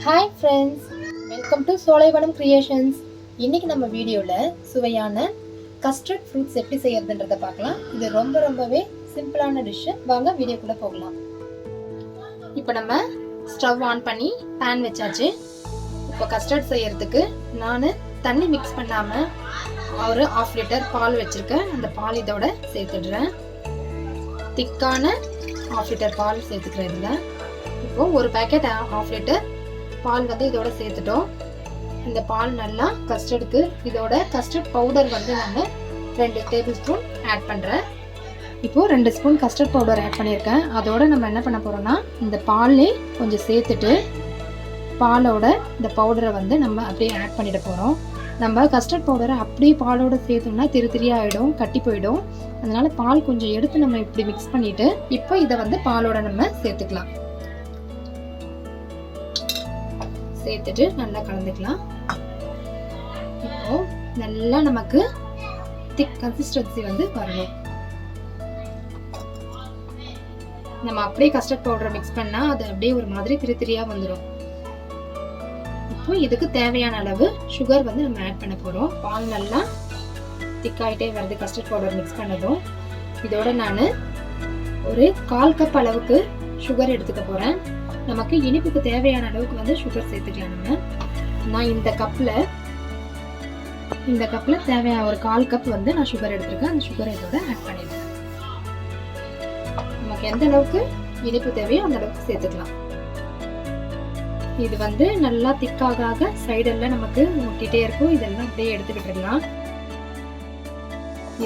Hi friends, welcome to Solaivanam creations. இன்றைக்கி நம்ம வீடியோவில் சுவையான கஸ்டர்ட் ஃப்ரூட்ஸ் எப்படி செய்யறதுன்றதை பார்க்கலாம். இது ரொம்பவே சிம்பிளான டிஷ்ஷு. வாங்க வீடியோக்குள்ளே போகலாம். இப்போ நம்ம ஸ்டவ் ஆன் பண்ணி பேன் வச்சாச்சு. இப்போ கஸ்டர்ட் செய்யறதுக்கு நான் தண்ணி மிக்ஸ் பண்ணாமல் ஒரு 1/2 லிட்டர் பால் வச்சுருக்கேன். அந்த பால் இதோட சேர்த்துடுறேன். திக்கான 1/2 லிட்டர் பால் சேர்த்துக்கிறேன். இதில் இப்போது ஒரு பேக்கெட் 1/2 லிட்டர் பால் இதோட சேர்த்துட்டோம். இந்த பால் நல்லா கஸ்டர்டுக்கு இதோட கஸ்டர்ட் பவுடர் நான் 2 டேபிள் ஸ்பூன் ஆட் பண்ணுறேன். இப்போது 2 ஸ்பூன் கஸ்டர்ட் பவுடர் ஆட் பண்ணியிருக்கேன். அதோட நம்ம என்ன பண்ண போகிறோம்னா, இந்த பால்லே கொஞ்சம் சேர்த்துட்டு பாலோட இந்த பவுடரை நம்ம அப்படியே ஆட் பண்ணிட போகிறோம். நம்ம கஸ்டர்ட் பவுடரை அப்படியே பாலோட சேர்த்தோம்னா திரியாகிடும், கட்டி போயிடும். அதனால பால் கொஞ்சம் எடுத்து நம்ம இப்படி மிக்ஸ் பண்ணிவிட்டு இப்போ இதை பாலோட நம்ம சேர்த்துக்கலாம். சேர்த்துட்டு நல்லா கலந்துக்கலாம். இப்போ நல்லா நமக்கு திக் கன்சிஸ்டன்சி வரணும். நம்ம அப்படியே கஸ்டர்ட் பவுடரை மிக்ஸ் பண்ணா அது அப்படியே ஒரு மாதிரி திரியா வந்துடும். இப்போ இதுக்கு தேவையான அளவு சுகர் நம்ம ஆட் பண்ண போறோம். பால் நல்லா திக்காயிட்டே வருது கஸ்டர்ட் பவுடர் மிக்ஸ் பண்ணதும். இதோட நான் ஒரு 1/4 கப் அளவுக்கு சுகர் எடுத்துக்க போறேன். நமக்கு இனிப்புக்கு தேவையான அளவுக்கு சுகர் சேர்த்துக்கலாம். நான் இந்த கப்ல தேவையான ஒரு 1/4 கப் நான் சுகர் எடுத்திருக்கேன். அந்த சுகரை இதோட ஆட் பண்ணிடுறேன். நமக்கு எந்த அளவுக்கு இனிப்பு தேவையோ அந்த அளவுக்கு சேர்த்துக்கலாம். இது நல்லா திக்காக சைடெல்லாம் நமக்கு ஒட்டிட்டே இருக்கும். இதெல்லாம் அப்படியே எடுத்து விட்டுடலாம்.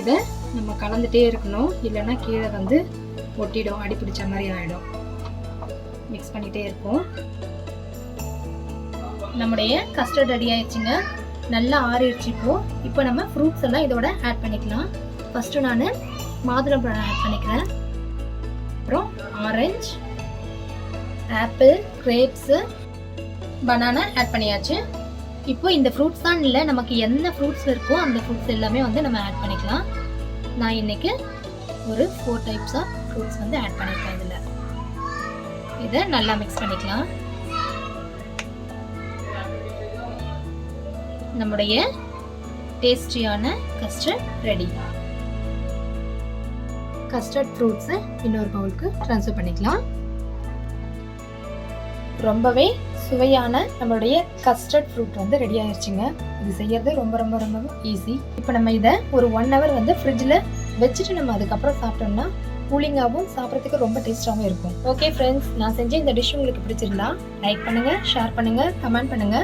இதை நம்ம கலந்துட்டே இருக்கணும், இல்லைன்னா கீழே ஒட்டிடும், அடி பிடிச்ச மாதிரி ஆயிடும். மிக்ஸ் பண்ணிட்டே இருக்கும். நம்முடைய கஸ்டர்ட் ரெடி ஆயிடுச்சுங்க. நல்லா ஆறிடுச்சு. இப்போ நம்ம ஃப்ரூட்ஸ் எல்லாம் இதோட ஆட் பண்ணிக்கலாம். ஃபர்ஸ்ட் நான் மாதுளம்பழம் ஆட் பண்ணிக்கிறேன். அப்புறம் orange, apple, grapes, banana add பண்ணியாச்சு. இப்போ இந்த ஃப்ரூட்ஸ் தான் இல்லை, நமக்கு என்ன ஃப்ரூட்ஸ் இருக்கோ அந்த ஃப்ரூட்ஸ் எல்லாமே நம்ம ஆட் பண்ணிக்கலாம். நான் இன்னைக்கு ஒரு 4 டைப்ஸ் ஆஃப் ஃப்ரூட்ஸ் ஆட் பண்ணியிருக்கேன். இதில் இதை நல்லா மிக்ஸ் பண்ணிக்கலாம். நம்முடைய டேஸ்டியான கஸ்டர்ட் ரெடி. கஸ்டர்ட் ஃப்ரூட்ஸை இன்னொரு பவுலுக்கு ட்ரான்ஸ்ஃபர் பண்ணிக்கலாம். ரொம்பவே சுவையான நம்மளுடைய கஸ்டர்ட் ஃப்ரூட் ரெடி ஆயிடுச்சுங்க. இது செய்யறது ரொம்ப ஈஸி. இப்போ நம்ம இதை ஒரு 1 hour ஃப்ரிட்ஜில் வச்சுட்டு நம்ம அதுக்கப்புறம் சாப்பிட்டோம்னா கூலிங்காகவும் சாப்பிட்றதுக்கு ரொம்ப டேஸ்டாகவும் இருக்கும். ஓகே ஃப்ரெண்ட்ஸ், நான் செஞ்ச இந்த டிஷ் உங்களுக்கு பிடிச்சிருந்தா லைக் பண்ணுங்க, ஷேர் பண்ணுங்க, கமெண்ட் பண்ணுங்க,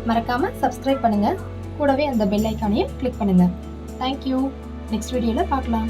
மறக்காம சப்ஸ்கிரைப் பண்ணுங்க. கூடவே அந்த பெல் ஐக்கானையும் கிளிக் பண்ணுங்க. தேங்க்யூ. நெக்ஸ்ட் வீடியோவில் பார்க்கலாம்.